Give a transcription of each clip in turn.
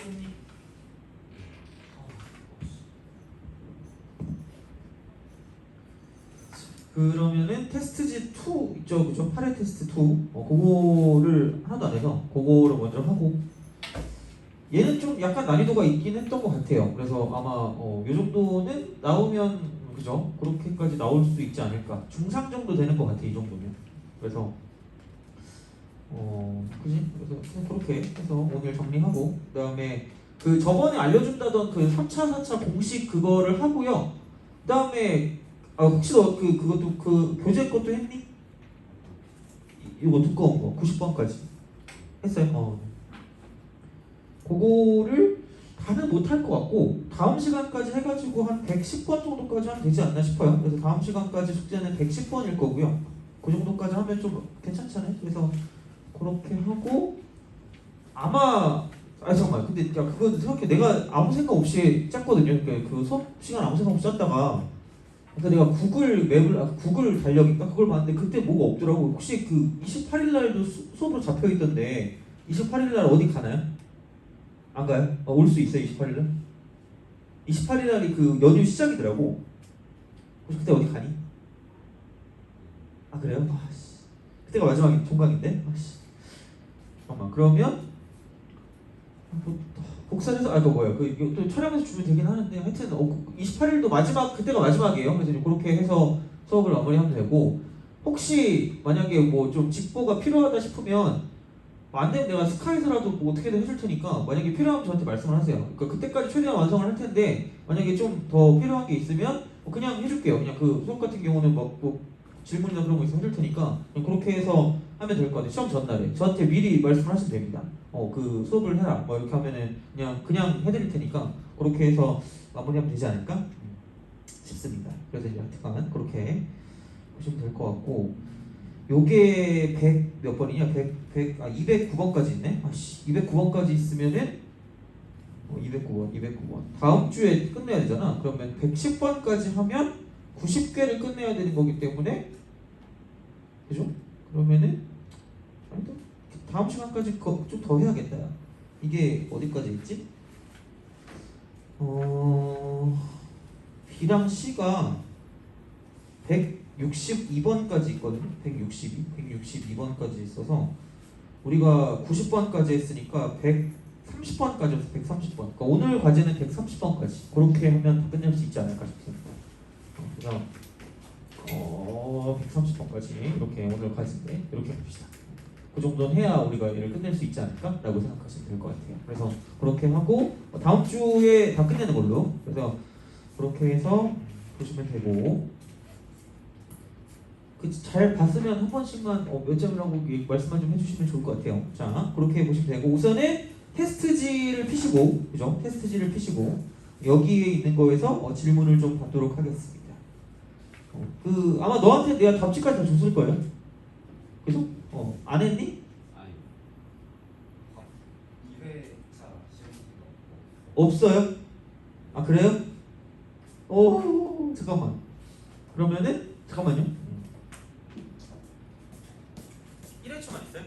했니? 그러면은 테스트지 2 있죠, 그죠? 8회 테스트 2 그거를 하나도 안 해서 그거를 먼저 하고 얘는 좀 약간 난이도가 있긴 했던 것 같아요. 그래서 아마 요 정도는 나오면 그죠? 그렇게까지 나올 수도 있지 않을까. 중상 정도 되는 것 같아 이 정도면. 그래서 그지? 그래서 그냥 그렇게 해서 오늘 정리하고 그다음에 그 저번에 알려준다던 그 3차 4차 공식 그거를 하고요. 그다음에 혹시 너 그것도 그 교재 것도 했니? 이거 두꺼운 거 90번까지 했어요? 그거를 다는 못할 것 같고 다음 시간까지 해가지고 한 110번 정도까지 하면 되지 않나 싶어요. 그래서 다음 시간까지 숙제는 110번일 거고요. 그 정도까지 하면 좀 괜찮잖아요. 그래서 그렇게 하고 아마 잠깐만 근데 야 그거 생각해 내가 아무 생각 없이 짰거든요. 그러니까 그 수업 시간 아무 생각 없이 짰다가 그러니까 내가 구글 맵을 구글 달력인가 그걸 봤는데 그때 뭐가 없더라고. 혹시 그 28일 날도 수업으로 잡혀 있던데 28일 날 어디 가나요? 안 가요? 올 수 있어요 28일 날? 28일 날이 그 연휴 시작이더라고. 혹시 그때 어디 가니? 아 그래요? 아씨 그때가 마지막 종강인데? 아씨 잠깐만 그러면 복사해서 그거 뭐야 또 촬영해서 주면 되긴 하는데 하여튼 28일도 마지막 그때가 마지막이에요. 그래서 이제 그렇게 해서 수업을 마무리하면 되고 혹시 만약에 뭐 좀 직보가 필요하다 싶으면 안 되면 내가 스카이에서라도 뭐 어떻게든 해줄 테니까 만약에 필요하면 저한테 말씀을 하세요. 그러니까 그때까지 최대한 완성을 할 텐데 만약에 좀 더 필요한 게 있으면 그냥 해줄게요. 그냥 그 수업 같은 경우는 뭐 질문이나 그런 거 있으면 해줄 테니까 그냥 그렇게 해서 하면 될 것 같아요. 시험 전날에 저한테 미리 말씀을 하시면 됩니다. 그 수업을 해라 뭐 이렇게 하면은 그냥 해드릴 테니까 그렇게 해서 마무리하면 되지 않을까 싶습니다. 그래서 이제 하여튼 그렇게 보시면 될 것 같고 요게 100 몇 번이냐? 209번까지 있네? 아씨 209번까지 있으면은 209번 다음 주에 끝내야 되잖아. 그러면 110번까지 하면 90개를 끝내야 되는 거기 때문에 그죠? 그러면은 아니 또 다음 시간까지 좀 더 해야겠다. 이게 어디까지 있지? B랑 C가 162번까지 있거든요. 162번까지 있어서 우리가 90번까지 했으니까 130번까지 130번. 그러니까 오늘 과제는 130번까지. 그렇게 하면 다 끝낼 수 있지 않을까 싶습니다. 그래서 130번까지 이렇게 오늘 과제인데 이렇게 합시다. 그 정도는 해야 우리가 얘를 끝낼 수 있지 않을까라고 생각하시면 될 것 같아요. 그래서 그렇게 하고 다음 주에 다 끝내는 걸로. 그래서 그렇게 해서 보시면 되고. 잘 봤으면 한 번씩만 몇 점이라고 말씀만 좀 해주시면 좋을 것 같아요. 자, 그렇게 보시면 되고 우선은 테스트지를 피시고, 그죠? 테스트지를 피시고 여기에 있는 거에서 질문을 좀 받도록 하겠습니다. 아마 너한테 내가 답지까지 다 줬을 거예요. 그죠? 안 했니? 아니 2회차 시험지가 없어요? 아 그래요? 잠깐만. 그러면은 잠깐만요. 1회초만 있어요?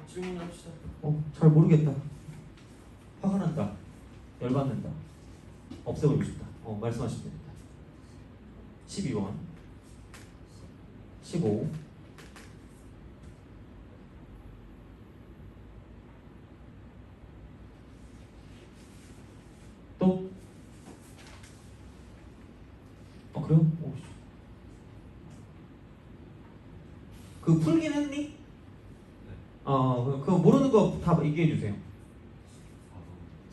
질문합시다. 잘 모르겠다. 화가 난다. 열받는다. 없애버리고 싶다. 말씀하시면 됩니다. 12번 15 또? 그래요? 그 풀긴 했니? 그 모르는 거 다 얘기해 주세요.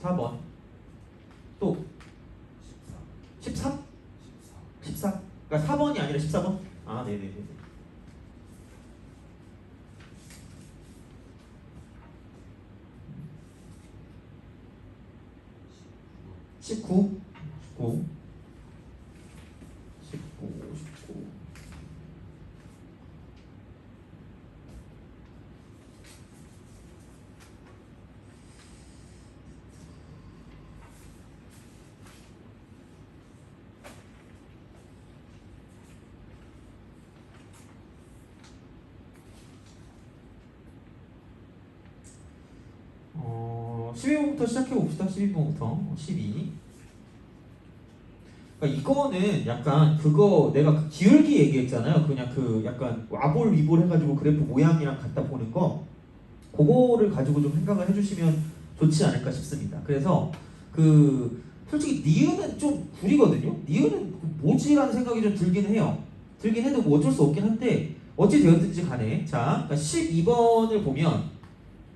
4번 또 13? 14? 그러니까 4번이 아니라 14번? 네네네. 19 19 12번부터 시작해 봅시다. 12번부터 12. 그러니까 이거는 약간 그거 내가 그 기울기 얘기했잖아요. 그냥 그 약간 와볼 위볼 해가지고 그래프 모양이랑 갖다 보는 거, 그거를 가지고 좀 생각을 해주시면 좋지 않을까 싶습니다. 그래서 그 솔직히 니은은 좀 구리거든요. 니은은 뭐지라는 생각이 좀 들긴 해요. 들긴 해도 뭐 어쩔 수 없긴 한데 어찌 되었든지 간에 자, 그러니까 12번을 보면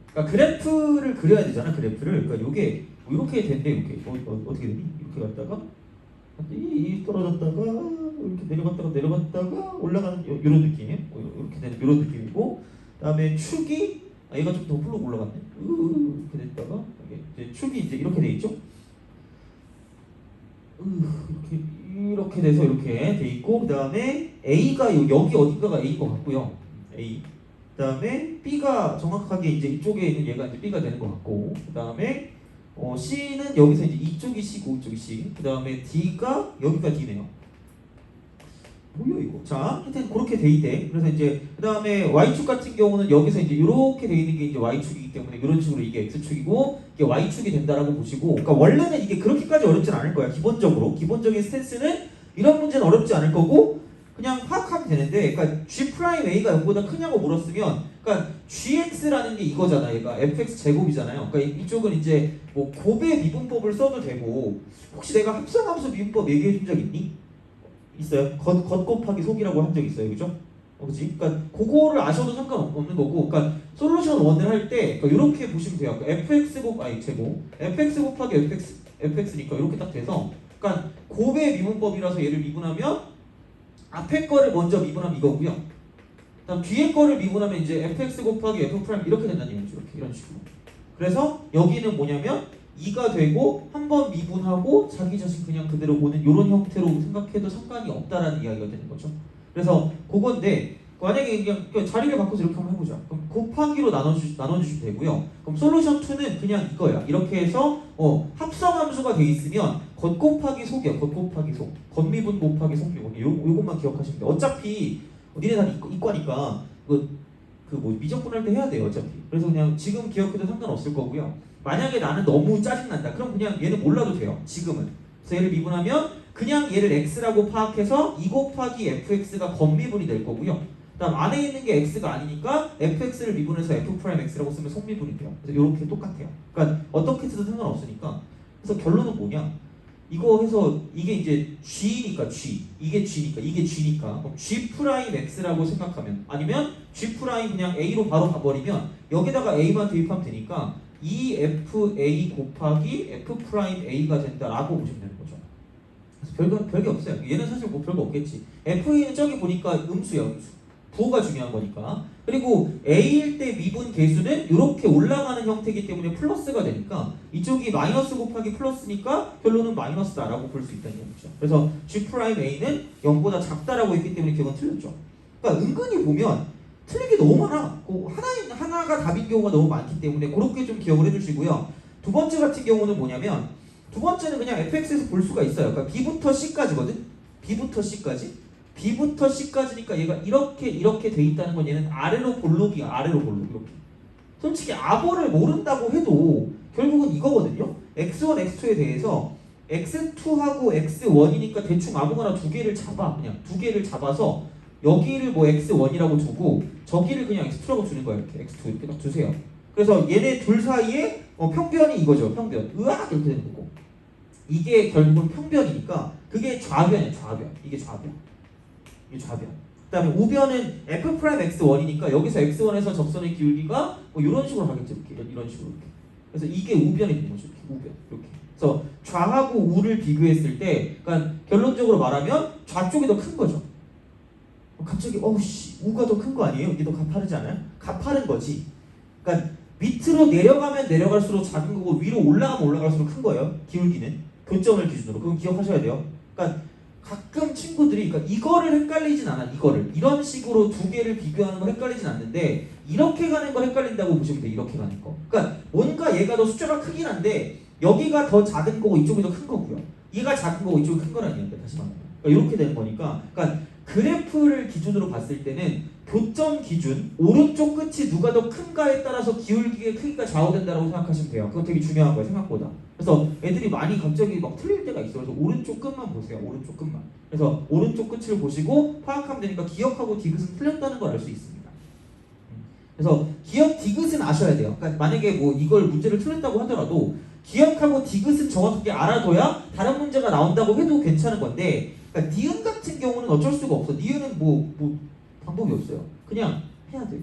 그러니까 그래프를 그려야 되잖아. 그래프를. 그러니까 요게 뭐 이렇게 된대. 이렇게 어떻게 되니? 이렇게 갔다가 이 떨어졌다가 이렇게 내려갔다가 올라가는 이런 느낌. 이렇게 되는 이런 느낌이고, 그다음에 축이 얘가 좀 더 훌러 올라갔네. 이렇게 됐다가 이제 축이 이제 이렇게 돼 있죠. 이렇게 돼서 이렇게 돼 있고, 그다음에 A가 여기 어딘가가 A인 것 같고요. A. 그다음에 B가 정확하게 이제 이쪽에 있는 얘가 이제 B가 되는 것 같고, 그다음에 C는 여기서 이제 이쪽이 C고 이쪽이 C. 그다음에 D가 여기가 D네요. 뭐야 이거? 자, 하여튼 그렇게 돼 있대. 그래서 이제 그다음에 Y축 같은 경우는 여기서 이제 이렇게 돼 있는 게 이제 Y축이기 때문에 이런 식으로 이게 X축이고 이게 Y축이 된다라고 보시고, 그러니까 원래는 이게 그렇게까지 어렵진 않을 거야. 기본적인 스탠스는 이런 문제는 어렵지 않을 거고 그냥 파악하면 되는데, 그러니까 G'A가 0보다 크냐고 물었으면, 그러니까 GX라는 게 이거잖아. 얘가 fx 제곱이잖아요. 그러니까 이쪽은 이제 뭐 곱의 미분법을 써도 되고, 혹시 내가 합성함수 미분법 얘기해 준 적 있니? 있어요. 겉 곱하기 속이라고 한 적 있어요. 그죠? 그렇지? 그러니까 그거를 아셔도 상관없는 거고, 그러니까 솔루션 1을 할 때 그러니까 이렇게 보시면 돼요. 그러니까 제곱 fx 곱하기 fx니까 이렇게 딱 돼서, 그러니까 곱의 미분법이라서 얘를 미분하면 앞에 거를 먼저 미분하면 이거고요. 그다음 뒤에 거를 미분하면 이제 fx 곱하기 f 프라임 이렇게 된다는 얘기죠. 이렇게 이런 식으로. 그래서 여기는 뭐냐면 2가 되고 한 번 미분하고 자기 자신 그냥 그대로 보는 이런 형태로 생각해도 상관이 없다라는 이야기가 되는 거죠. 그래서 그건데 만약에 그냥 자리를 바꿔서 이렇게 한번 해보자. 그럼 곱하기로 나눠주시면 되고요. 그럼 솔루션 2는 그냥 이거야. 이렇게 해서 합성함수가 돼 있으면 겉 곱하기 속이야. 겉 곱하기 속. 겉미분 곱하기 속미분. 요것만 기억하시면 돼. 어차피 니네 다 이과니까 뭐 미적분할 때 해야 돼요. 어차피. 그래서 그냥 지금 기억해도 상관없을 거고요. 만약에 나는 너무 짜증난다. 그럼 그냥 얘는 몰라도 돼요. 지금은. 그래서 얘를 미분하면 그냥 얘를 x라고 파악해서 2 곱하기 fx가 겉미분이 될 거고요. 그다음 안에 있는 게 x가 아니니까 fx를 미분해서 f'x라고 쓰면 속미분이 돼요. 그래서 이렇게 똑같아요. 그러니까 어떻게 해도 상관없으니까. 그래서 결론은 뭐냐? 이거 해서 이게 이제 G니까 G, 이게 G니까 그럼 G'X라고 생각하면, 아니면 G' 그냥 A로 바로 가버리면 여기다가 A만 대입하면 되니까 2FA 곱하기 F'A가 된다라고 보시면 되는 거죠. 그래서 별게 없어요. 얘는 사실 뭐 별거 없겠지. FA는 저기 보니까 음수야, 음수. 부호가 중요한 거니까. 그리고 A일 때 미분 계수는 이렇게 올라가는 형태이기 때문에 플러스가 되니까 이쪽이 마이너스 곱하기 플러스니까 결론은 마이너스다라고 볼 수 있다는 얘기죠. 그래서 G'A는 0보다 작다라고 했기 때문에 그건 틀렸죠. 그러니까 은근히 보면 틀린 게 너무 많아. 하나가 답인 경우가 너무 많기 때문에 그렇게 좀 기억을 해주시고요. 두 번째 같은 경우는 뭐냐면, 두 번째는 그냥 fx에서 볼 수가 있어요. 그러니까 B부터 C까지거든. B부터 C까지니까 얘가 이렇게 돼 있다는 건 얘는 아래로 볼록이야. 아래로 볼록 이렇게. 솔직히 아버를 모른다고 해도 결국은 이거거든요. x1, x2에 대해서 x2하고 x1이니까 대충 아무거나 두 개를 잡아. 그냥 두 개를 잡아서 여기를 뭐 x1이라고 두고 저기를 그냥 x2라고 주는 거예요. 이렇게 x2 이렇게 딱 두세요. 그래서 얘네 둘 사이에 평변이 이거죠. 평변. 으악 이렇게 되는 거고. 이게 결국은 평변이니까 그게 좌변이에요. 좌변. 이게 좌변. 이게 좌변. 그다음에 우변은 f 프라임 x1이니까 여기서 x1에서 접선의 기울기가 뭐 이런 식으로 가겠죠. 이렇게 이런 식으로 이렇게. 그래서 이게 우변이 되는 거죠. 이렇게 우변. 이렇게. 그래서 좌하고 우를 비교했을 때, 그러니까 결론적으로 말하면 좌쪽이 더 큰 거죠. 갑자기 어우씨 우가 더 큰 거 아니에요? 이게 더 가파르지 않아요? 가파른 거지. 그러니까 밑으로 내려가면 내려갈수록 작은 거고 위로 올라가면 올라갈수록 큰 거예요. 기울기는 교점을 기준으로. 그건 기억하셔야 돼요. 그러니까 가끔 친구들이 그러니까 이거를 헷갈리진 않아. 이거를 이런 식으로 두 개를 비교하는 거 헷갈리진 않는데 이렇게 가는 거 헷갈린다고 보시면 돼. 이렇게 가는 거. 그러니까 뭔가 얘가 더 숫자가 크긴 한데 여기가 더 작은 거고 이쪽이 더 큰 거고요. 얘가 작은 거고 이쪽이 큰 거란 얘기인데 다시 말하면. 그러니까 이렇게 되는 거니까. 그러니까 그래프를 기준으로 봤을 때는 교점 기준 오른쪽 끝이 누가 더 큰가에 따라서 기울기의 크기가 좌우된다고 생각하시면 돼요. 그건 되게 중요한 거예요. 생각보다. 그래서 애들이 많이 갑자기 막 틀릴 때가 있어요. 그래서 오른쪽 끝만 보세요. 오른쪽 끝만. 그래서 오른쪽 끝을 보시고 파악하면 되니까 기억하고 디귿은 틀렸다는 걸 알 수 있습니다. 그래서 기억 디귿은 아셔야 돼요. 그러니까 만약에 뭐 이걸 문제를 틀렸다고 하더라도 기억하고 디귿은 정확하게 알아둬야 다른 문제가 나온다고 해도 괜찮은 건데 그러니까 니은 같은 경우는 어쩔 수가 없어. 니은은 뭐 방법이 없어요. 그냥 해야 돼.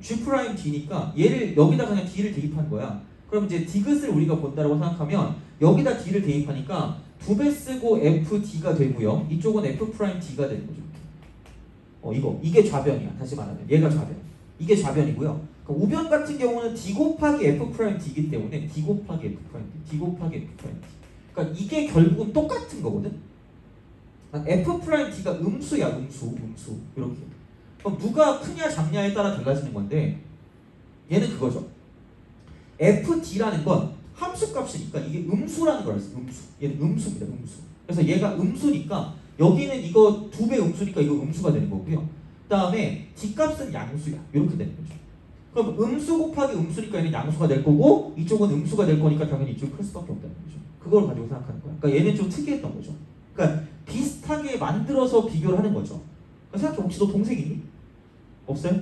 G 프라임 D니까 얘를 여기다 그냥 D를 대입한 거야. 그럼 이제 디귿을 우리가 본다라고 생각하면 여기다 D를 대입하니까 2배 쓰고 FD가 되고요. 이쪽은 F 프라임 D가 되는 거죠. 이게 좌변이야. 다시 말하면 얘가 좌변. 이게 좌변이고요. 그러니까 우변 같은 경우는 D 곱하기 F 프라임 D이기 때문에 D 곱하기 F 프라임 D, D 곱하기 F 프라임 D. 그러니까 이게 결국은 똑같은 거거든. F 프라임 D가 음수야. 음수 이렇게. 그럼 누가 크냐 작냐에 따라 달라지는 건데 얘는 그거죠. FD라는 건 함수 값이니까 이게 음수라는 걸 알았어요. 음수. 얘는 음수입니다. 음수. 그래서 얘가 음수니까 여기는 이거 2배 음수니까 이거 음수가 되는 거고요. 그 다음에 D 값은 양수야. 이렇게 되는 거죠. 그럼 음수 곱하기 음수니까 얘는 양수가 될 거고 이쪽은 음수가 될 거니까 당연히 이쪽이 클 수밖에 없다는 거죠. 그걸 가지고 생각하는 거야. 그러니까 얘는 좀 특이했던 거죠. 그러니까 비슷하게 만들어서 비교를 하는 거죠. 그러니까 생각해. 혹시 너 동생 있니? 없어요?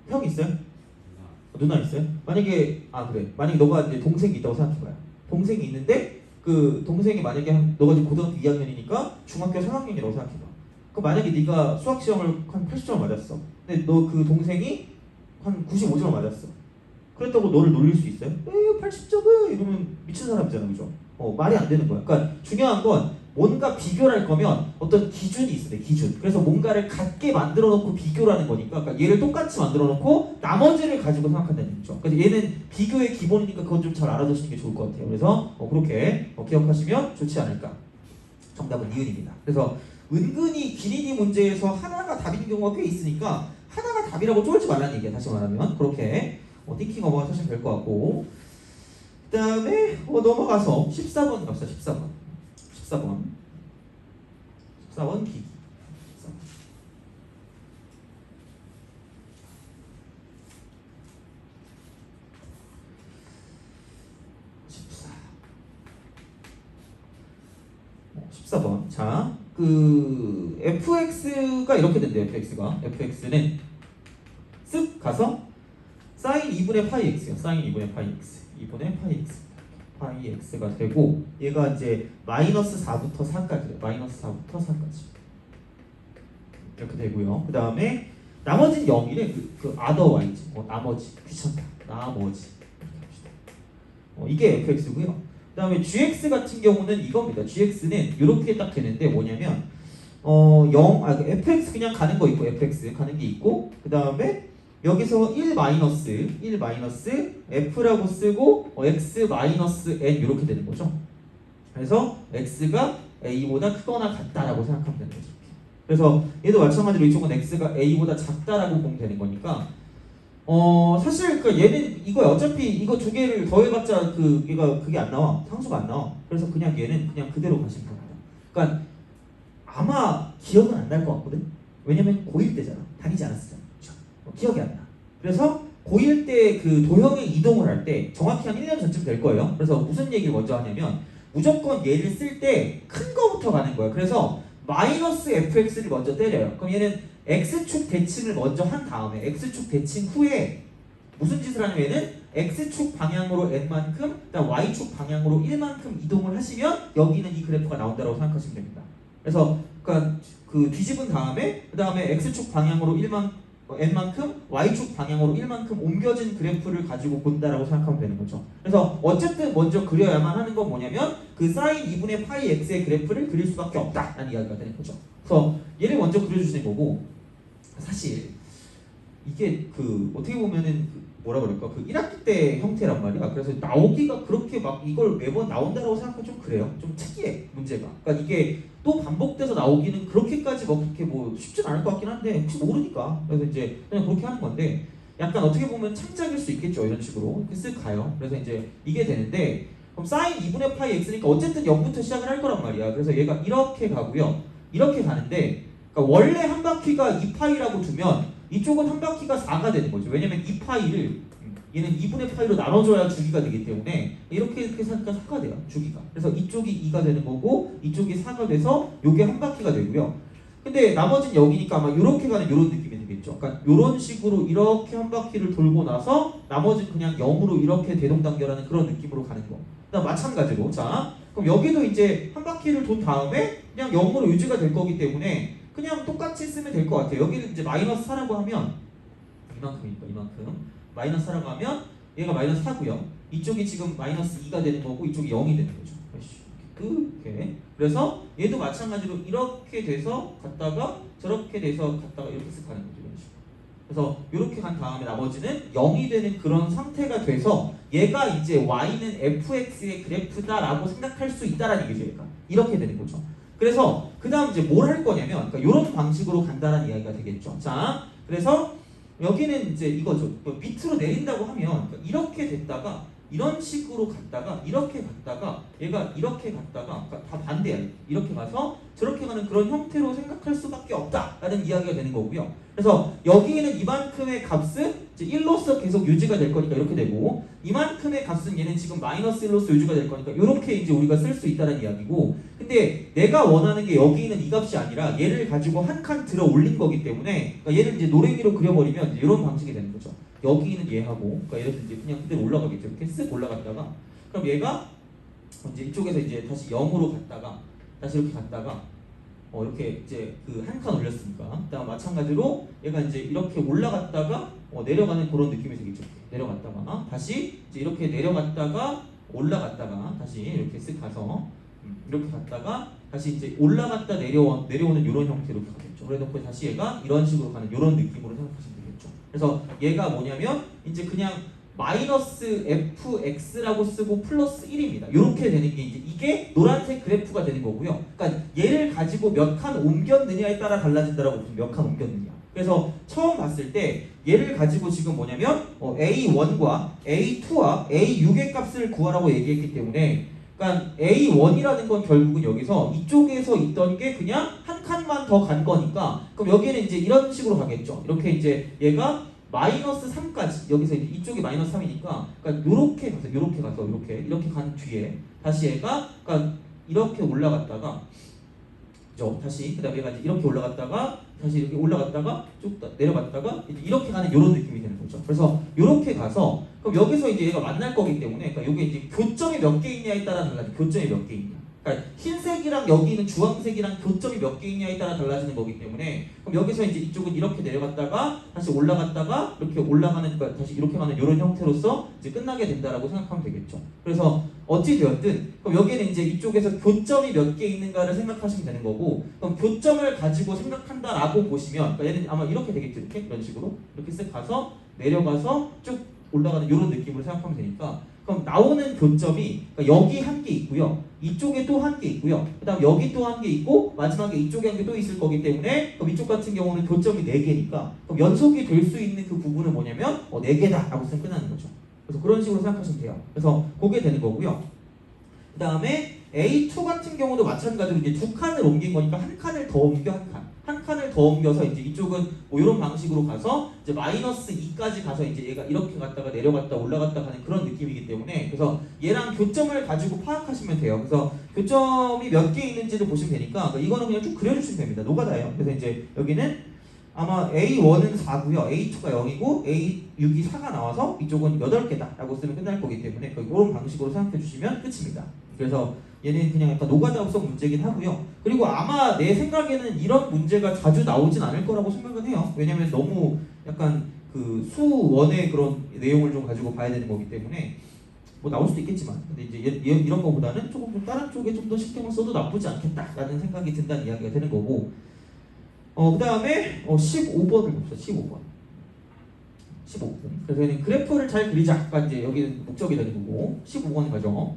형 있어요? 누나 있어요? 만약에 그래. 만약에 너가 이제 동생이 있다고 생각해봐요. 동생이 있는데 그 동생이 만약에 너가 지금 고등학교 2학년이니까 중학교 3학년이라고 생각해봐. 그럼 만약에 네가 수학 시험을 한 80점을 맞았어. 근데 너 그 동생이 한 95점을 맞았어. 그렇다고 너를 놀릴 수 있어요? 80점은 이러면 미친 사람이잖아, 그죠? 말이 안 되는 거야. 그러니까 중요한 건 뭔가 비교를 할 거면 어떤 기준이 있어야 돼. 기준. 그래서 뭔가를 같게 만들어 놓고 비교를 하는 거니까 그러니까 얘를 똑같이 만들어 놓고 나머지를 가지고 생각한다는 얘기죠. 그래서 얘는 비교의 기본이니까 그건 좀 잘 알아두시는 게 좋을 것 같아요. 그래서 그렇게 기억하시면 좋지 않을까. 정답은 니은입니다. 그래서 은근히 기린이 문제에서 하나가 답인 경우가 꽤 있으니까 하나가 답이라고 쫄지 말라는 얘기야. 다시 말하면 그렇게 띵킹 오버가 하시면 될 것 같고 그 다음에 넘어가서 14번 갑시다. 14번 기기. 14번. 자, 그 fx가 이렇게 된대요. fx는 쓱 가서 sin 2분의 파이 x요. sin 2분의 파이 x. 2분의 파이 x. 파이 x가 되고 얘가 이제 마이너스 4부터 4까지예요. 마이너스 4부터 4까지. 이렇게 되고요. 그 다음에 나머지는 0이래. 그 otherwise. 나머지. 귀찮다. 나머지. 이렇게 합시다. 이게 fx고요. 그 다음에 gx 같은 경우는 이겁니다. gx는 이렇게 딱 되는데 뭐냐면 fx 그냥 가는 거 있고 fx 가는 게 있고 그 다음에 여기서 1 마이너스 f라고 쓰고 x 마이너스 n 이렇게 되는 거죠. 그래서 x가 a보다 크거나 같다라고 생각하면 되는 거죠. 그래서 얘도 마찬가지로 이쪽은 x가 a보다 작다라고 보면 되는 거니까 사실 그 얘는 이거 어차피 이거 두 개를 더해봤자 그게 안 나와. 상수가 안 나와. 그래서 그냥 얘는 그냥 그대로 가시면 됩니다. 그러니까 아마 기억은 안 날 것 같거든. 왜냐면 고1 때잖아. 다니지 않았잖아. 기억이 안 나. 그래서 고1 때 그 도형의 이동을 할 때 정확히 한 1년 전쯤 될 거예요. 그래서 무슨 얘기를 먼저 하냐면 무조건 얘를 쓸 때 큰 거부터 가는 거예요. 그래서 마이너스 fx를 먼저 때려요. 그럼 얘는 x축 대칭을 먼저 한 다음에 x축 대칭 후에 무슨 짓을 하냐면 얘는 x축 방향으로 n만큼 그다음 y축 방향으로 1만큼 이동을 하시면 여기는 이 그래프가 나온다고 생각하시면 됩니다. 그래서 그러니까 그 뒤집은 다음에 그 다음에 x축 방향으로 n만큼 y축 방향으로 1만큼 옮겨진 그래프를 가지고 본다라고 생각하면 되는 거죠. 그래서 어쨌든 먼저 그려야만 하는 건 뭐냐면 그 sin 2분의 파이 x의 그래프를 그릴 수밖에 없다라는 이야기가 되는 거죠. 그래서 얘를 먼저 그려주시는 거고 사실 이게 그 어떻게 보면은 그 뭐라 그럴까 그 1학기 때 형태란 말이야. 그래서 나오기가 그렇게 막 이걸 매번 나온다라고 생각하면 좀 그래요. 좀 특이해 문제가. 그러니까 이게 또 반복돼서 나오기는 그렇게까지 뭐 그렇게 뭐 쉽진 않을 것 같긴 한데 혹시 모르니까 그래서 이제 그냥 그렇게 하는 건데 약간 어떻게 보면 창작일 수 있겠죠. 이런 식으로 이렇게 쓱 가요. 그래서 이제 이게 되는데 그럼 sin 2분의 파이 x니까 어쨌든 0부터 시작을 할 거란 말이야. 그래서 얘가 이렇게 가고요. 이렇게 가는데 그러니까 원래 한 바퀴가 2파이라고 두면 이쪽은 한 바퀴가 4가 되는 거죠. 왜냐면 2파이를 얘는 2분의 파이로 나눠줘야 주기가 되기 때문에 이렇게 하니까 4가 돼요. 주기가. 그래서 이쪽이 2가 되는 거고 이쪽이 4가 돼서 요게 한 바퀴가 되고요. 근데 나머지는 여기니까 아마 이렇게 가는 이런 느낌이 되겠죠. 그러니까 이런 식으로 이렇게 한 바퀴를 돌고 나서 나머지는 그냥 0으로 이렇게 대동단결하는 그런 느낌으로 가는 거. 그다음 마찬가지로 자 그럼 여기도 이제 한 바퀴를 돈 다음에 그냥 0으로 유지가 될 거기 때문에 그냥 똑같이 쓰면 될 것 같아요. 여기는 이제 마이너스 4라고 하면 이만큼이니까 이만큼 마이너스 4라고 하면 얘가 마이너스 4고요. 이쪽이 지금 마이너스 2가 되는 거고 이쪽이 0이 되는 거죠. 이렇게. 그래서 얘도 마찬가지로 이렇게 돼서 갔다가 저렇게 돼서 갔다가 이렇게 쓱 가는 거죠. 이런 식으로. 그래서 이렇게 간 다음에 나머지는 0이 되는 그런 상태가 돼서 얘가 이제 y는 fx의 그래프다라고 생각할 수 있다라는 얘기죠. 얘가 이렇게 되는 거죠. 그래서 그 다음 이제 뭘 할 거냐면 그러니까 이런 방식으로 간다는 이야기가 되겠죠. 자, 그래서 여기는 이제 이거죠. 뭐 밑으로 내린다고 하면 그러니까 이렇게 됐다가 이런 식으로 갔다가 이렇게 갔다가 얘가 이렇게 갔다가 그러니까 다 반대야. 이렇게 가서 저렇게 가는 그런 형태로 생각할 수밖에 없다라는 이야기가 되는 거고요. 그래서 여기에는 이만큼의 값은 이제 1로서 계속 유지가 될 거니까 이렇게 되고 이만큼의 값은 얘는 지금 마이너스 1로서 유지가 될 거니까 이렇게 이제 우리가 쓸 수 있다는 이야기고 근데 내가 원하는 게 여기 있는 이 값이 아니라 얘를 가지고 한 칸 들어 올린 거기 때문에 그러니까 얘를 이제 노랭이로 그려버리면 이제 이런 방식이 되는 거죠. 여기 있는 얘하고 그러니까 예를 들어 이제 그냥 그대로 올라가겠죠. 이렇게 쓱 올라갔다가 그럼 얘가 이제 이쪽에서 이제 다시 0으로 갔다가 다시 이렇게 갔다가 이렇게 이제 그 한 칸 올렸으니까 그다음 마찬가지로 얘가 이제 이렇게 올라갔다가 내려가는 그런 느낌이 되겠죠. 내려갔다가 다시 이제 이렇게 내려갔다가 올라갔다가 다시 이렇게 쓱 가서 이렇게 갔다가 다시 이제 올라갔다 내려오는 이런 형태로 가겠죠. 그래놓고 다시 얘가 이런 식으로 가는 이런 느낌으로 생각하시면 되겠죠. 그래서 얘가 뭐냐면 이제 그냥 마이너스 fx라고 쓰고 플러스 1입니다. 이렇게 되는 게 이제 이게 노란색 그래프가 되는 거고요. 그러니까 얘를 가지고 몇 칸 옮겼느냐에 따라 달라진다라고 보면 몇 칸 옮겼느냐. 그래서 처음 봤을 때 얘를 가지고 지금 뭐냐면 A1과 A2와 A6의 값을 구하라고 얘기했기 때문에 그러니까 A1이라는 건 결국은 여기서 이쪽에서 있던 게 그냥 한 칸만 더 간 거니까 그럼 여기는 이제 이런 식으로 가겠죠. 이렇게 이제 얘가 마이너스 3까지 여기서 이제 이쪽이 마이너스 3이니까 그러니까 요렇게 가서 이렇게 간 뒤에 다시 얘가 그러니까 이렇게 올라갔다가 그죠? 다시 그다음에 얘가 이제 이렇게 올라갔다가 다시 이렇게 올라갔다가 쭉 내려갔다가 이제 이렇게 가는 이런 느낌이 되는 거죠. 그래서 이렇게 가서 그럼 여기서 이제 얘가 만날 거기 때문에 그러니까 이게 이제 교점이 몇 개 있냐에 따라 달라져. 교점이 몇 개 있냐. 그러니까 흰색이랑 여기 있는 주황색이랑 교점이 몇 개 있냐에 따라 달라지는 거기 때문에 그럼 여기서 이제 이쪽은 이렇게 내려갔다가 다시 올라갔다가 이렇게 올라가는 그러니까 다시 이렇게 가는 이런 형태로서 이제 끝나게 된다라고 생각하면 되겠죠. 그래서 어찌 되었든 그럼 여기는 이제 이쪽에서 교점이 몇 개 있는가를 생각하시면 되는 거고 그럼 교점을 가지고 생각한다라고 보시면 그러니까 얘는 아마 이렇게 되겠죠. 이렇게 이런 식으로 이렇게 쓱 가서 내려가서 쭉 올라가는 이런 느낌으로 생각하면 되니까 그럼 나오는 교점이 그러니까 여기 한 개 있고요. 이쪽에 또 한 개 있고요. 그 다음 여기 또 한 개 있고 마지막에 이쪽에 한 개 또 있을 거기 때문에 그럼 이쪽 같은 경우는 교점이 4개니까 그럼 연속이 될 수 있는 그 부분은 뭐냐면 4개다 라고 쓰면 끝나는 거죠. 그래서 그런 식으로 생각하시면 돼요. 그래서 그게 되는 거고요. 그 다음에 A2 같은 경우도 마찬가지로 이제 두 칸을 옮긴 거니까 한 칸을 더 옮겨 한 칸을 1을 더 옮겨서 이제 이쪽은 뭐 이런 방식으로 가서 이제 마이너스 2까지 가서 이제 얘가 이렇게 갔다가 내려갔다 올라갔다 가는 그런 느낌이기 때문에 그래서 얘랑 교점을 가지고 파악하시면 돼요. 그래서 교점이 몇 개 있는지를 보시면 되니까 이거는 그냥 쭉 그려주시면 됩니다. 노가다예요. 그래서 이제 여기는 아마 A1은 4고요. A2가 0이고 A6이 4가 나와서 이쪽은 8개다 라고 쓰면 끝날 거기 때문에 이런 방식으로 생각해 주시면 끝입니다. 그래서 얘는 그냥 약간 노가다성 문제긴 하고요. 그리고 아마 내 생각에는 이런 문제가 자주 나오진 않을 거라고 생각은 해요. 왜냐면 너무 약간 그 수원의 그런 내용을 좀 가지고 봐야 되는 거기 때문에 뭐 나올 수도 있겠지만 근데 이제 이런 거보다는 조금 좀 다른 쪽에 좀 더 신경을 써도 나쁘지 않겠다라는 생각이 든다는 이야기가 되는 거고 그 다음에 15번을 봅시다. 15번. 그래서 얘는 그래프를 잘 그리자. 아까 이제 여기는 목적이 되는 거고 15번 가죠.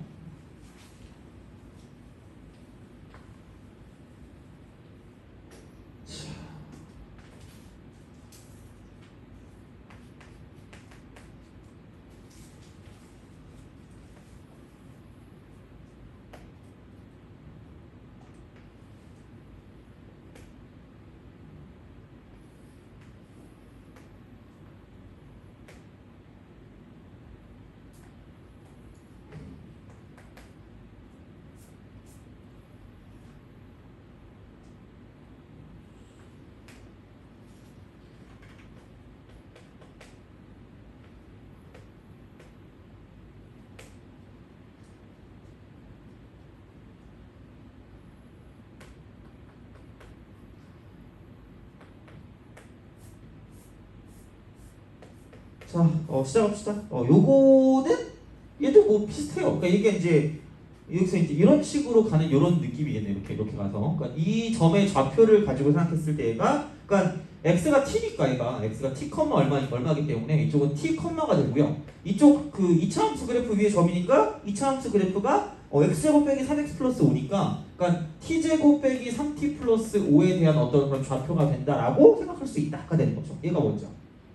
자, 시작합시다. 요거는 얘도 뭐 비슷해요. 그러니까 이게 이제 여기서 이제 이런 식으로 가는 이런 느낌이겠네요. 이렇게 가서. 그러니까 이 점의 좌표를 가지고 생각했을 때 얘가, 그러니까 x가 t니까 얘가 x가 t 얼마이기 때문에 이쪽은 t 가 되고요. 이쪽 그 2차함수 그래프 위에 점이니까 2차함수 그래프가 x제곱 빼기 3x 플러스 5니까 그러니까 t제곱 빼기 3t 플러스 5에 대한 어떤 그런 좌표가 된다라고 생각할 수 있다가 되는 거죠. 얘가 먼저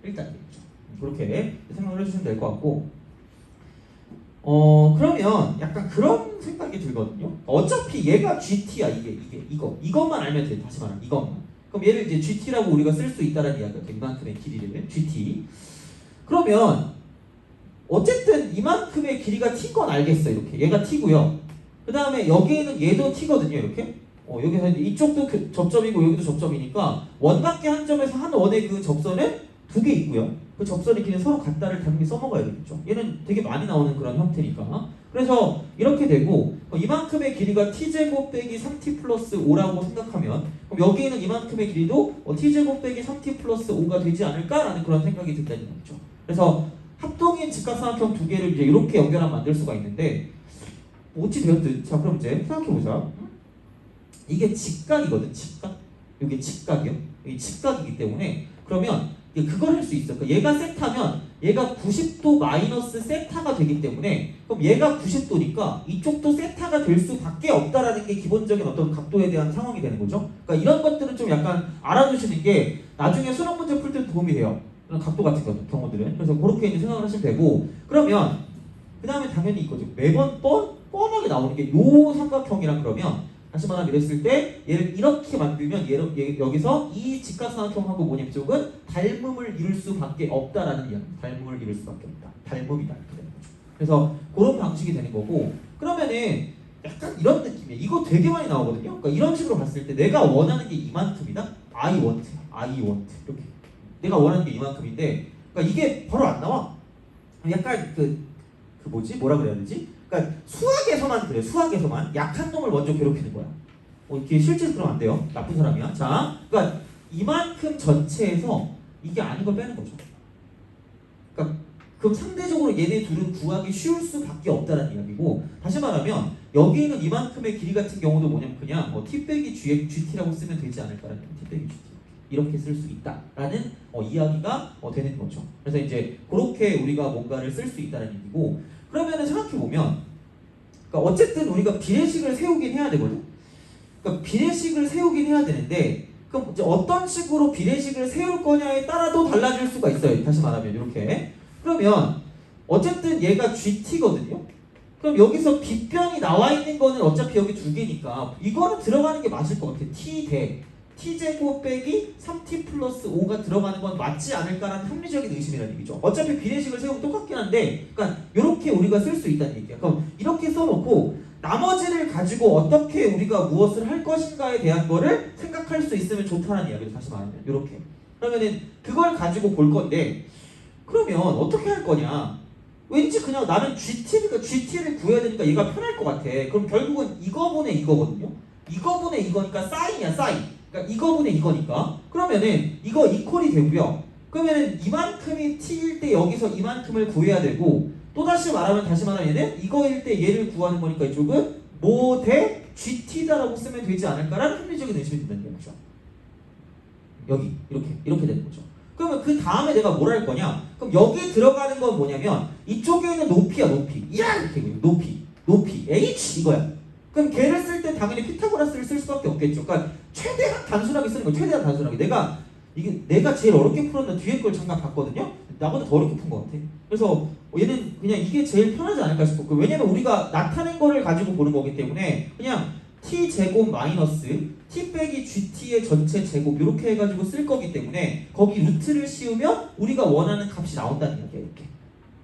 1단계죠. 그렇게 생각을 해주시면 될 것 같고 그러면 약간 그런 생각이 들거든요. 어차피 얘가 GT야. 이것만 알면 돼. 다시 말하면 이것만. 그럼 얘를 이제 GT라고 우리가 쓸 수 있다는 이야기가 돼. 이만큼의 길이를 GT. 그러면 어쨌든 이만큼의 길이가 T인 건 알겠어. 이렇게 얘가 T고요. 그 다음에 여기에는 얘도 T거든요. 이렇게. 여기서 이쪽도 접점이고 여기도 접점이니까 원각계 한 점에서 한 원의 그 접선은 2개 있고요. 그 접선의 길이는 서로 같다를 당연히 써먹어야 되겠죠. 얘는 되게 많이 나오는 그런 형태니까. 그래서 이렇게 되고 이만큼의 길이가 t제곱 빼기 3t 플러스 5라고 생각하면 그럼 여기에는 이만큼의 길이도 t제곱 빼기 3t 플러스 5가 되지 않을까라는 그런 생각이 든다는 거죠. 그래서 합동인 직각삼각형 두 개를 이제 이렇게 연결하면 만들 수가 있는데 어찌 되었든 자 그럼 이제 생각해보자. 이게 직각이거든. 직각. 이게 직각이요. 이게 직각이기 때문에 그러면 그걸 할 수 있어. 그러니까 얘가 세타면 얘가 90도 마이너스 세타가 되기 때문에 그럼 얘가 90도니까 이쪽도 세타가 될 수밖에 없다라는 게 기본적인 어떤 각도에 대한 상황이 되는 거죠. 그러니까 이런 것들은 좀 약간 알아두시는 게 나중에 수능 문제 풀 때 도움이 돼요. 그런 각도 같은 경우들은. 그래서 그렇게 이제 생각을 하시면 되고 그러면 그 다음에 당연히 이거죠. 매번 뻔하게 나오는 게 요 삼각형이랑 그러면 다시 말하면 이랬을 때 얘를 이렇게 만들면 여기서 이 직각삼각형하고 뭐냐면 쪽은 닮음을 이룰 수밖에 없다라는 이야기. 닮음을 이룰 수밖에 없다. 닮음이다 이렇게 되는 거죠. 그래서 그런 방식이 되는 거고 그러면은 약간 이런 느낌이에요. 이거 되게 많이 나오거든요. 그러니까 이런 식으로 봤을 때 내가 원하는 게 이만큼이다. I want 이렇게 내가 원하는 게 이만큼인데 그러니까 이게 바로 안 나와. 약간 뭐라 그래야 되지? 그러니까 수학에서만 그래. 수학에서만 약한 놈을 먼저 괴롭히는 거야. 이게 실제로 그러면 안 돼요. 나쁜 사람이야. 자, 그러니까 이만큼 전체에서 이게 아닌 걸 빼는 거죠. 그러니까 그럼 상대적으로 얘네 둘은 구하기 쉬울 수밖에 없다는 이야기고 다시 말하면 여기는 이만큼의 길이 같은 경우도 뭐냐면 그냥 t 빼기 GT라고 쓰면 되지 않을까라는 t 빼기 GT 이렇게 쓸 수 있다라는 이야기가 되는 거죠. 그래서 이제 그렇게 우리가 뭔가를 쓸 수 있다는 얘기고 그러면은 생각해보면 그러니까 어쨌든 우리가 비례식을 세우긴 해야 되거든. 그러니까 비례식을 세우긴 해야 되는데 그럼 이제 어떤 식으로 비례식을 세울 거냐에 따라도 달라질 수가 있어요. 다시 말하면 이렇게 그러면 어쨌든 얘가 GT거든요. 그럼 여기서 빗변이 나와 있는 거는 어차피 여기 두 개니까 이거는 들어가는 게 맞을 것 같아. T 대 t제곱 빼기 3t 플러스 5가 들어가는 건 맞지 않을까라는 합리적인 의심이라는 얘기죠. 어차피 비례식을 세우면 똑같긴 한데, 그러니까 이렇게 우리가 쓸 수 있다는 얘기야. 그럼 이렇게 써놓고 나머지를 가지고 어떻게 우리가 무엇을 할 것인가에 대한 거를 생각할 수 있으면 좋다는 이야기를 다시 말하면 이렇게. 그러면은 그걸 가지고 볼 건데, 그러면 어떻게 할 거냐? 왠지 그냥 나는 GT니까 GT를 구해야 되니까 얘가 편할 것 같아. 그럼 결국은 이거분의 이거거든요. 이거분의 이거니까 사인이야, 사인. 그러니까 이거분의 이거니까. 그러면은 이거 이퀄이 되고요. 그러면은 이만큼이 t일 때 여기서 이만큼을 구해야 되고, 또 다시 말하면 얘는 이거일 때 얘를 구하는 거니까 이쪽은 뭐 대 GT다라고 쓰면 되지 않을까라는 합리적인 의심이 든다는 거죠. 여기 이렇게 되는 거죠. 그러면 그 다음에 내가 뭘 할 거냐? 그럼 여기 들어가는 건 뭐냐면 이쪽에는 높이야, 높이. 야 이렇게 높이 h 이거야. 그럼 걔를 쓸 때 당연히 피타고라스를 쓸 수밖에 없겠죠. 그러니까 최대한 단순하게 쓰는 거야. 최대한 단순하게. 내가 제일 어렵게 풀었는데 뒤에 걸 잠깐 봤거든요. 나보다 더 어렵게 푼 것 같아. 그래서 얘는 그냥 이게 제일 편하지 않을까 싶었고, 왜냐면 우리가 나타낸 거를 가지고 보는 거기 때문에 그냥 t 제곱 마이너스 t 빼기 gt의 전체 제곱 이렇게 해가지고 쓸 거기 때문에 거기 루트를 씌우면 우리가 원하는 값이 나온다는 얘기야. 이렇게.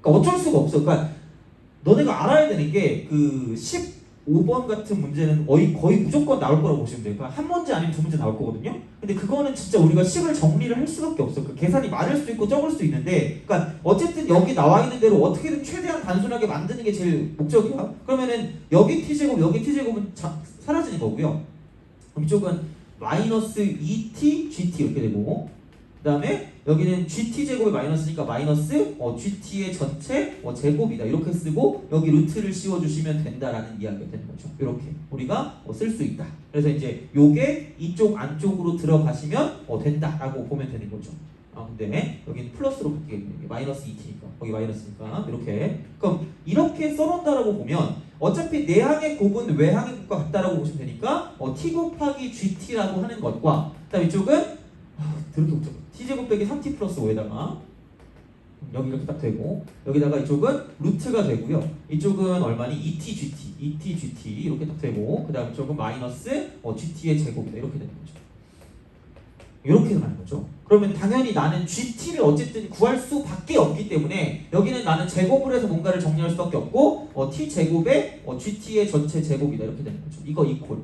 그러니까 어쩔 수가 없어. 그러니까 너네가 알아야 되는 게 그 15번 같은 문제는 거의 무조건 나올 거라고 보시면 돼요. 그러니까 한 문제 아니면 두 문제 나올 거거든요. 근데 그거는 진짜 우리가 식을 정리를 할 수밖에 없어. 그러니까 계산이 많을 수도 있고 적을 수도 있는데, 그러니까 어쨌든 여기 나와 있는 대로 어떻게든 최대한 단순하게 만드는 게 제일 목적이야. 그러면은 여기 t제곱, 여기 t제곱은 사라지는 거고요. 그럼 이쪽은 마이너스 2t, gt 이렇게 되고, 그 다음에 여기는 GT제곱이 마이너스니까 마이너스 GT의 전체 제곱이다 이렇게 쓰고 여기 루트를 씌워주시면 된다라는 이야기가 되는 거죠. 이렇게 우리가 쓸 수 있다. 그래서 이제 요게 이쪽 안쪽으로 들어가시면 된다라고 보면 되는 거죠. 근데 여기는 플러스로 바뀌겠네요. 마이너스 2t니까 거기 마이너스니까 이렇게. 그럼 이렇게 써놓는다라고 보면 어차피 내항의 곱은 외항의 곱과 같다라고 보시면 되니까 t 곱하기 gt라고 하는 것과 그다음 이쪽은 그렇게 붙여. t제곱 빼기 3t 플러스 5에다가 여기 이렇게 딱 되고 여기다가 이쪽은 루트가 되고요. 이쪽은 얼마니? 2t 이렇게 딱 되고 그 다음 이쪽은 마이너스 gt의 제곱이다 이렇게 되는 거죠. 이렇게 가는 거죠. 그러면 당연히 나는 gt를 어쨌든 구할 수밖에 없기 때문에 여기는 나는 제곱을 해서 뭔가를 정리할 수밖에 없고 t 제곱에 gt의 전체 제곱이다 이렇게 되는 거죠. 이거 이퀄.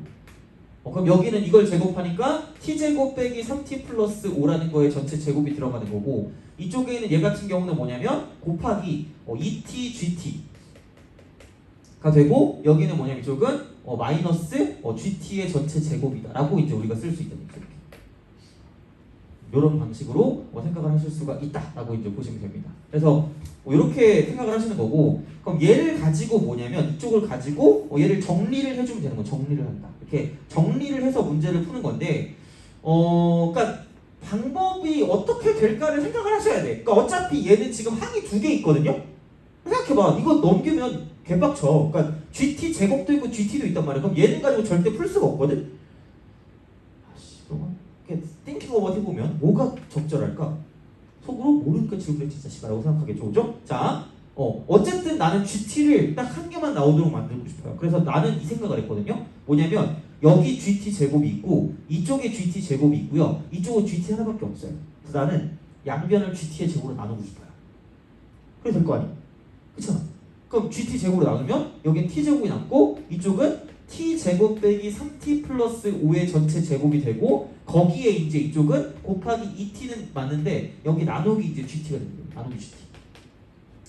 그럼 여기는 이걸 제곱하니까 t제곱 빼기 3t 플러스 5라는 거에 전체 제곱이 들어가는 거고 이쪽에 있는 얘 같은 경우는 뭐냐면 곱하기 2t gt가 되고 여기는 뭐냐면 이쪽은 마이너스 gt의 전체 제곱이다 라고 이제 우리가 쓸 수 있다는 거죠. 이런 방식으로 생각을 하실 수가 있다라고 이제 보시면 됩니다. 그래서 이렇게 생각을 하시는 거고, 그럼 얘를 가지고 뭐냐면 이쪽을 가지고 얘를 정리를 해주면 되는 거. 정리를 한다. 이렇게 정리를 해서 문제를 푸는 건데, 그러니까 방법이 어떻게 될까를 생각을 하셔야 돼. 그러니까 어차피 얘는 지금 항이 두 개 있거든요. 생각해봐. 이거 넘기면 개빡쳐. 그러니까 GT 제곱도 있고 GT도 있단 말이야. 그럼 얘는 가지고 절대 풀 수가 없거든. 띵킹 오버 해보면 뭐가 적절할까? 속으로 모르니까 지금 그랬지 자식아라고 생각하겠죠. 그죠? 자, 어쨌든 나는 GT를 딱 한 개만 나오도록 만들고 싶어요. 그래서 나는 이 생각을 했거든요. 뭐냐면 여기 GT 제곱이 있고 이쪽에 GT 제곱이 있고요. 이쪽은 GT 하나밖에 없어요. 그래서 나는 양변을 GT의 제곱으로 나누고 싶어요. 그래서 될 거 아니야? 그렇잖아. 그럼 GT 제곱으로 나누면 여긴 T 제곱이 남고 이쪽은 t 제곱 빼기 3t 플러스 5의 전체 제곱이 되고 거기에 이제 이쪽은 곱하기 2t는 맞는데 여기 나누기 이제 gt가 되는 거예요. 나누기 gt.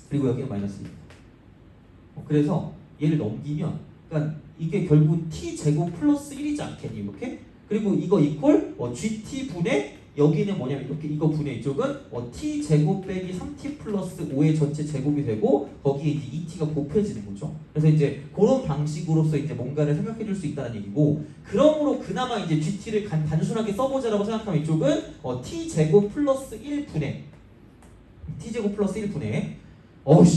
그리고 여기는 마이너스 1. 그래서 얘를 넘기면 그러니까 이게 결국 t 제곱 플러스 1이지 않겠니 이렇게? 그리고 이거 이퀄 gt 분의 여기는 뭐냐면 이렇게 이거 분의 이쪽은 t 제곱 빼기 3t 플러스 5의 전체 제곱이 되고 거기에 이제 2t가 곱해지는 거죠. 그래서 이제 그런 방식으로서 이제 뭔가를 생각해 줄 수 있다는 얘기고, 그러므로 그나마 이제 gt를 단순하게 써보자라고 생각하면 이쪽은 t 제곱 플러스 1분의 t 제곱 플러스 1분의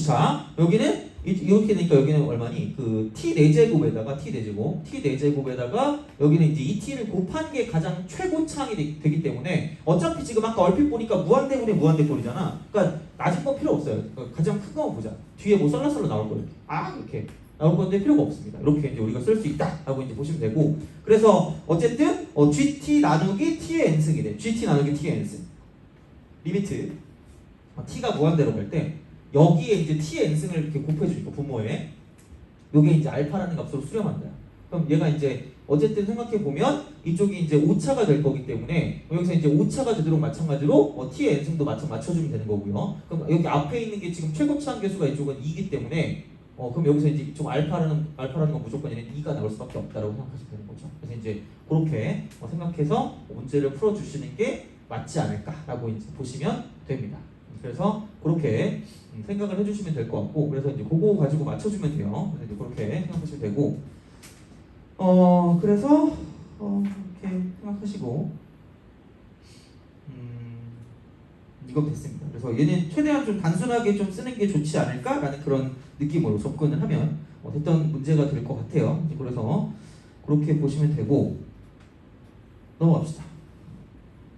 자 여기는 이렇게 되니까 여기는 얼마니? 그 t 4제곱에다가 t 4제곱에다가 여기는 이제 2t를 곱한 게 가장 최고차항이 되기 때문에 어차피 지금 아까 얼핏 보니까 무한대분의 무한대꼴이잖아. 그러니까 낮은 건 필요 없어요. 그러니까 가장 큰 거 보자. 뒤에 뭐 썰라썰라 나올 거예요. 이렇게 나올 건데 필요가 없습니다. 이렇게 이제 우리가 쓸 수 있다라고 이제 보시면 되고, 그래서 어쨌든 GT 나누기 t의 n승이래. GT 나누기 t의 n승. 리미트 t가 무한대로 갈 때 여기에 이제 t의 n승을 이렇게 곱해주니까 분모에 요게 이제 알파라는 값으로 수렴한다. 그럼 얘가 이제 어쨌든 생각해 보면 이쪽이 이제 오차가 될 거기 때문에 여기서 이제 오차가 되도록 마찬가지로 t의 n승도 맞춰주면 되는 거고요. 그럼 여기 앞에 있는 게 지금 최고차 한계수가 이쪽은 2기 때문에 그럼 여기서 이제 이쪽 알파라는 건 무조건 얘는 2가 나올 수밖에 없다라고 생각하시면 되는 거죠. 그래서 이제 그렇게 생각해서 문제를 풀어주시는 게 맞지 않을까라고 이제 보시면 됩니다. 그래서 그렇게 생각을 해주시면 될 것 같고, 그래서 이제 그거 가지고 맞춰주면 돼요. 그래서 이제 그렇게 생각하시면 되고, 그래서 이렇게 생각하시고, 이건 됐습니다. 그래서 얘는 최대한 좀 단순하게 좀 쓰는 게 좋지 않을까라는 그런 느낌으로 접근을 하면 됐던 문제가 될 것 같아요. 이제 그래서 그렇게 보시면 되고, 넘어갑시다.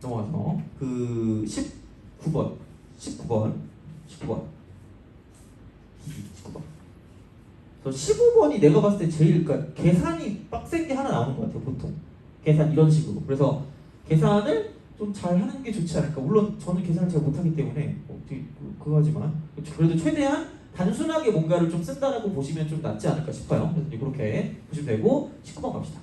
넘어가서 그 19번. 그래서 15번이 내가 봤을 때 제일, 그러니까 계산이 빡센 게 하나 나오는 것 같아요. 보통 계산 이런 식으로. 그래서 계산을 좀 잘 하는 게 좋지 않을까. 물론 저는 계산을 잘 못하기 때문에 그거 하지만 그래도 최대한 단순하게 뭔가를 좀 쓴다라고 보시면 좀 낫지 않을까 싶어요. 그래서 이제 그렇게 보시면 되고, 19번 갑시다.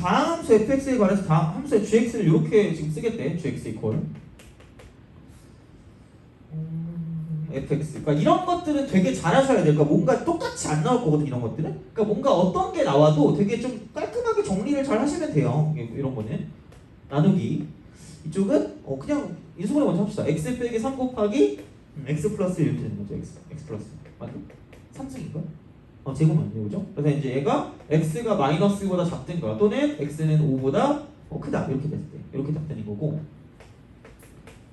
다음 함수 fx에 관해서 다음 함수의 gx를 이렇게 지금 쓰겠대. gx 이퀄 fx. 그러니까 이런 것들은 되게 잘하셔야 돼요. 그러니까 뭔가 똑같이 안 나올 거거든, 이런 것들은. 그러니까 뭔가 어떤 게 나와도 되게 좀 깔끔하게 정리를 잘 하시면 돼요. 이런 거는 나누기. 이쪽은 그냥 인수분해 먼저 합시다. x 빼기 3 곱하기 x 플러스 이렇게 되는 거죠. x 플러스 맞죠? 3승인가? 제곱만요, 그죠? 그래서 이제 얘가 x가 마이너스보다 작든가 또는 x는 5보다 크다 이렇게 됐을 때 이렇게 딱 되는 거고,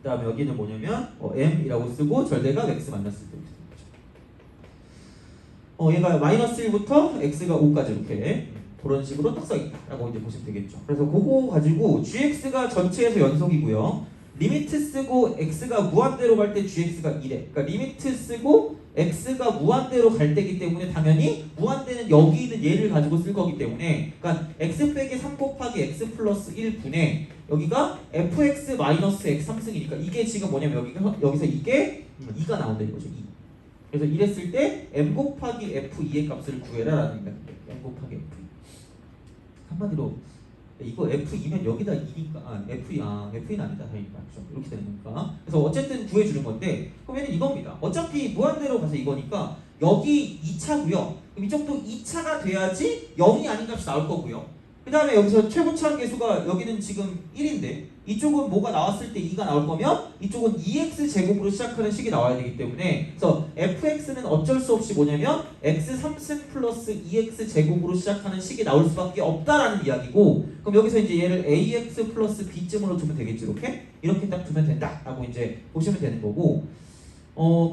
그 다음에 여기는 뭐냐면 m이라고 쓰고 절대값 x 만났을 때 이렇게 되는 거죠. 얘가 마이너스 1부터 x가 5까지 이렇게 그런 식으로 딱 써있다라고 이제 보시면 되겠죠. 그래서 그거 가지고 gx가 전체에서 연속이고요. 리미트 쓰고 x가 무한대로 갈 때 gx가 1에, 그러니까 리미트 쓰고 x가 무한대로 갈 때이기 때문에 당연히 무한대는 여기 있는 얘를 가지고 쓸 거기 때문에, 그러니까 x 빼기 3 곱하기 x 플러스 1분의 여기가 fx 마이너스 x 3승이니까 이게 지금 뭐냐면 여기서 이게 2가 나온다 이거죠. 2. 그래서 이랬을 때 m 곱하기 f2의 값을 구해라라는 거예요. m 곱하기 f2. 한마디로 이거 F2면 여기다 2니까 F는 아니다. 다행이다. 그렇죠? 이렇게 되는 거니까. 그래서 어쨌든 구해주는 건데, 그러면 이겁니다. 어차피 무한대로 가서 이거니까 여기 2차고요. 그럼 이쪽도 2차가 돼야지 0이 아닌 값이 나올 거고요. 그 다음에 여기서 최고차 계수가 여기는 지금 1인데 이쪽은 뭐가 나왔을 때 2가 나올 거면 이쪽은 2x 제곱으로 시작하는 식이 나와야 되기 때문에, 그래서 fx는 어쩔 수 없이 뭐냐면 x 3승 플러스 2x 제곱으로 시작하는 식이 나올 수밖에 없다라는 이야기고, 그럼 여기서 이제 얘를 ax 플러스 b쯤으로 두면 되겠지. 이렇게 딱 두면 된다라고 이제 보시면 되는 거고,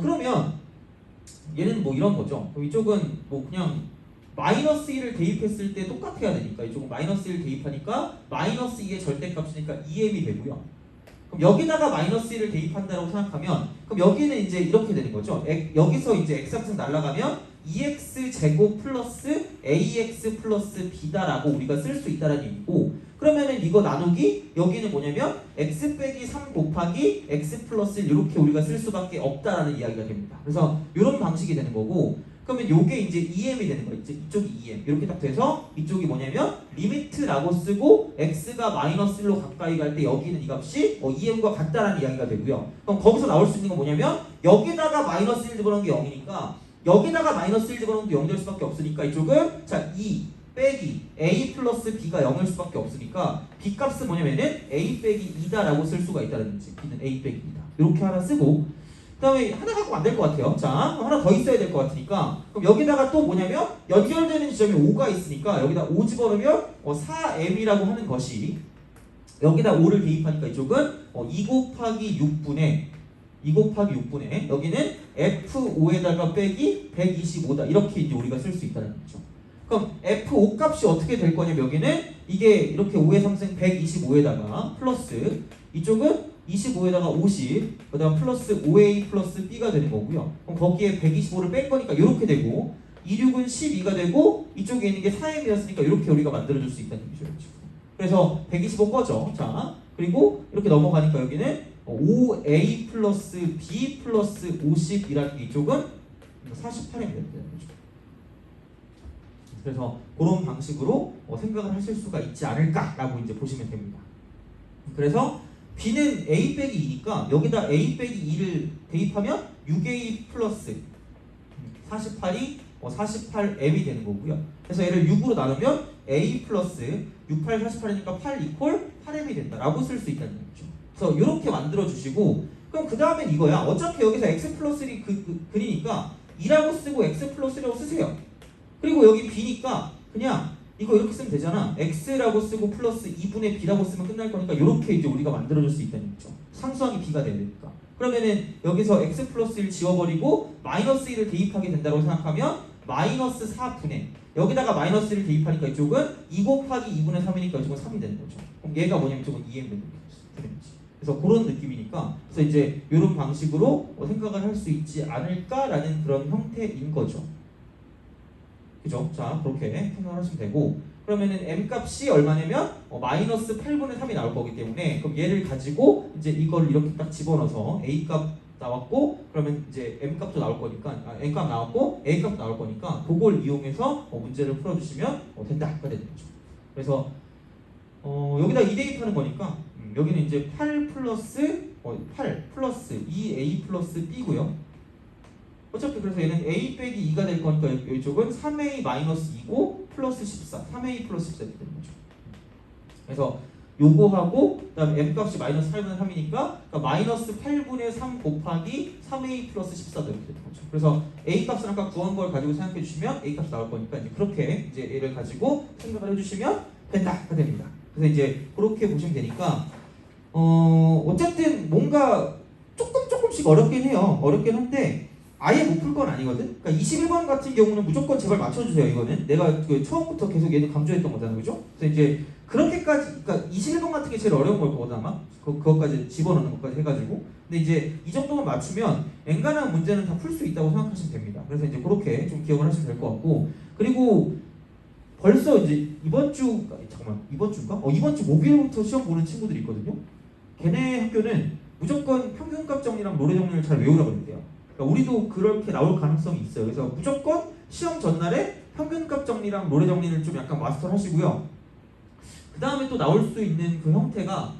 그러면 얘는 뭐 이런 거죠. 그럼 이쪽은 뭐 그냥 마이너스 1을 대입했을 때 똑같아야 되니까 이쪽은 마이너스 1 대입하니까 마이너스 2의 절대값이니까 2m이 되고요. 그럼 여기다가 마이너스 1을 대입한다고 생각하면 그럼 여기는 이제 이렇게 되는 거죠. 여기서 이제 x함수 날라가면 2x 제곱 플러스 ax 플러스 b다라고 우리가 쓸 수 있다는 얘기고, 그러면은 이거 나누기 여기는 뭐냐면 x 빼기 3 곱하기 x 플러스 1 이렇게 우리가 쓸 수밖에 없다라는 이야기가 됩니다. 그래서 이런 방식이 되는 거고, 그러면 요게 이제 2m이 되는 거예요. 이쪽이 2m 이렇게 딱 돼서 이쪽이 뭐냐면 리미트라고 쓰고 x가 마이너스 1로 가까이 갈 때 여기는 이 값이 2m과 같다라는 이야기가 되고요. 그럼 거기서 나올 수 있는 건 뭐냐면 여기다가 마이너스 1 집어넣은 게 0이니까 여기다가 마이너스 1 집어넣은 게 0 될 수밖에 없으니까 이쪽은 자 2 빼기 a 플러스 b가 0일 수밖에 없으니까 b 값은 뭐냐면은 a 빼기 2다라고 쓸 수가 있다는 거지. b는 a 빼기 2다 이렇게 하나 쓰고, 그 다음에 하나 갖고 안 될 것 같아요. 자, 하나 더 있어야 될 것 같으니까 그럼 여기다가 또 뭐냐면 연결되는 지점이 5가 있으니까 여기다 5 집어넣으면 4m이라고 하는 것이 여기다 5를 대입하니까 이쪽은 2 곱하기 6분의 여기는 F5에다가 빼기 125다 이렇게 이제 우리가 쓸 수 있다는 거죠. 그럼 F5 값이 어떻게 될 거냐면 여기는 이게 이렇게 5의 3승 125에다가 플러스 이쪽은 25에다가 50, 그 다음 플러스 5A 플러스 B가 되는 거고요. 그럼 거기에 125를 뺀 거니까 이렇게 되고 26은 12가 되고 이쪽에 있는 게 4M이었으니까 이렇게 우리가 만들어줄 수 있다는 얘기죠. 그래서 125 꺼져. 자, 그리고 이렇게 넘어가니까 여기는 5A 플러스 B 플러스 50이라는 게 이쪽은 48M이 되는 거죠. 그래서 그런 방식으로 생각을 하실 수가 있지 않을까라고 이제 보시면 됩니다. 그래서 B는 A 빼기 2니까 여기다 A 빼기 2를 대입하면 6A 플러스 48이 48M이 되는 거고요. 그래서 얘를 6으로 나누면 A 플러스 68, 48이니까 8 이퀄 8M이 된다라고 쓸 수 있다는 거죠. 그래서 이렇게 만들어 주시고 그럼 그 다음엔 이거야. 어차피 여기서 X 플러스 1이 그리니까 2라고 쓰고 X 플러스 1이라고 쓰세요. 그리고 여기 B니까 그냥 이거 이렇게 쓰면 되잖아. X라고 쓰고 플러스 2분의 B라고 쓰면 끝날 거니까 이렇게 이제 우리가 만들어줄 수 있다는 거죠. 상수항이 B가 돼야 되니까. 그러면은 여기서 X 플러스 1 지워버리고 마이너스 1을 대입하게 된다고 생각하면 마이너스 4분의 여기다가 마이너스 1을 대입하니까 이쪽은 2 곱하기 2분의 3이니까 이쪽은 3이 되는 거죠. 그럼 얘가 뭐냐면 이쪽은 2M 되는 거죠. 그래서 그런 느낌이니까 그래서 이제 이런 방식으로 생각을 할 수 있지 않을까라는 그런 형태인 거죠. 그죠? 자, 그렇게 생각을 하시면 되고 그러면은 M 값이 얼마냐면 마이너스 8분의 3이 나올 거기 때문에 그럼 얘를 가지고 이제 이걸 이렇게 딱 집어넣어서 A 값 나왔고 그러면 이제 M 값도 나올 거니까 M 값 나왔고 A 값 나올 거니까 그걸 이용해서 문제를 풀어주시면 된다가 되는 거죠. 그래서 여기다 2 대입하는 거니까 여기는 이제 8 플러스 2A 플러스 B고요. 어차피 그래서 얘는 A 빼기 2가 될 거니까 이쪽은 3A 마이너스 2고 플러스 14 3A 플러스 14 이렇게 되는 거죠. 그래서 요거하고 그 다음에 M 값이 마이너스 8분의 3이니까 그러니까 마이너스 8분의 3 곱하기 3A 플러스 14도 이렇게 되는 거죠. 그래서 A 값을 아까 구한 걸 가지고 생각해 주시면 A 값이 나올 거니까 이제 그렇게 이제 얘를 가지고 생각을 해주시면 된다가 됩니다. 그래서 이제 그렇게 보시면 되니까 어쨌든 뭔가 조금씩 어렵긴 해요. 어렵긴 한데 아예 못 풀 건 아니거든. 그러니까 21번 같은 경우는 무조건 제발 맞춰주세요. 이거는 내가 처음부터 계속 얘는 강조했던 거잖아, 그죠? 그래서 이제 그렇게까지, 그러니까 21번 같은 게 제일 어려운 걸 거거든 아마. 그것까지 집어넣는 것까지 해가지고. 근데 이제 이 정도만 맞추면 엔간한 문제는 다 풀 수 있다고 생각하시면 됩니다. 그래서 이제 그렇게 좀 기억을 하시면 될 것 같고, 그리고 벌써 이제 이번 주인가? 이번 주 목요일부터 시험 보는 친구들이 있거든요. 걔네 학교는 무조건 평균값 정리랑 노래 정리를 잘 외우라고 그랬대요. 그러니까 우리도 그렇게 나올 가능성이 있어요. 그래서 무조건 시험 전날에 평균값 정리랑 노래 정리를 좀 약간 마스터 하시고요. 그 다음에 또 나올 수 있는 그 형태가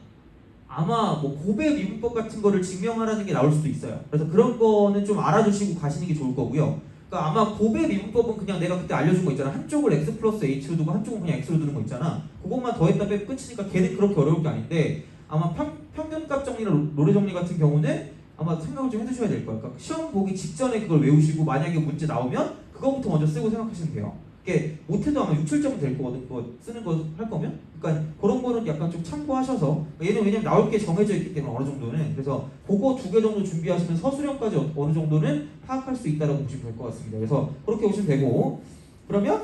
아마 뭐 고배 미분법 같은 거를 증명하라는 게 나올 수도 있어요. 그래서 그런 거는 좀 알아두시고 가시는 게 좋을 거고요. 그러니까 아마 고배 미분법은 그냥 내가 그때 알려준 거 있잖아. 한쪽을 x 플러스 h로 두고 한쪽은 그냥 x로 두는 거 있잖아. 그것만 더했다 빼고 끝이니까 걔는 그렇게 어려울 게 아닌데 아마 평균값 정리랑 노래 정리 같은 경우는 아마 생각을 좀 해두셔야 될 거예요. 그러니까 시험 보기 직전에 그걸 외우시고 만약에 문제 나오면 그거부터 먼저 쓰고 생각하시면 돼요. 이게 못해도 아마 6, 7점은 될 거거든. 그거 쓰는 거 할 거면. 그러니까 그런 거는 약간 좀 참고하셔서 얘는 왜냐면 나올 게 정해져 있기 때문에 어느 정도는 그래서 그거 2개 정도 준비하시면 서술형까지 어느 정도는 파악할 수 있다고 보시면 될 것 같습니다. 그래서 그렇게 보시면 되고 그러면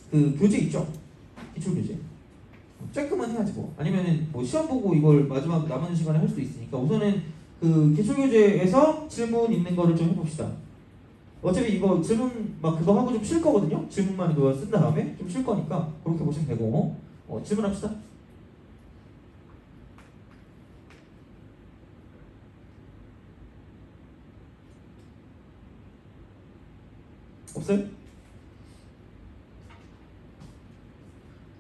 그 교재 있죠? 기출 교재. 체크만 해야지 뭐. 아니면은 뭐 시험 보고 이걸 마지막 남은 시간에 할 수도 있으니까 우선은 그 기출교재에서 질문 있는 거를 좀 해봅시다. 어차피 이거 질문 막 그거 하고 좀 쉴 거거든요. 질문만 그거 쓴 다음에 좀 쉴 거니까 그렇게 보시면 되고 질문합시다. 없어요?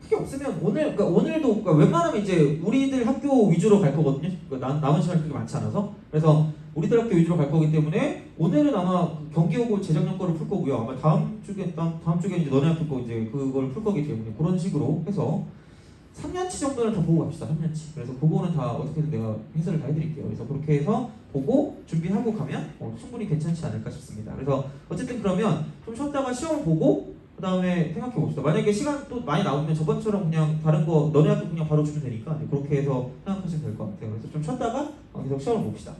크게 없으면 오늘도 그러니까 웬만하면 이제 우리들 학교 위주로 갈 거거든요. 그러니까 남은 시간이 그렇게 많지 않아서 그래서 우리들 학교 위주로 갈 거기 때문에 오늘은 아마 경기 오고 재작년 거를 풀 거고요. 아마 다음 주에 이제 너네 학교 거 이제 그걸 풀 거기 때문에 그런 식으로 해서 3년치 정도는 다 보고 갑시다. 3년치. 그래서 그거는 다 어떻게든 내가 해설을 다 해드릴게요. 그래서 그렇게 해서 보고 준비하고 가면 충분히 괜찮지 않을까 싶습니다. 그래서 어쨌든 그러면 좀 쉬었다가 시험 보고 그 다음에 생각해 봅시다. 만약에 시간 또 많이 나오면 저번처럼 그냥 다른 거 너네 학교 그냥 바로 주면 되니까 그렇게 해서 생각하시면 될 것 같아요. 그래서 좀 쉬었다가 계속 시험을 봅시다.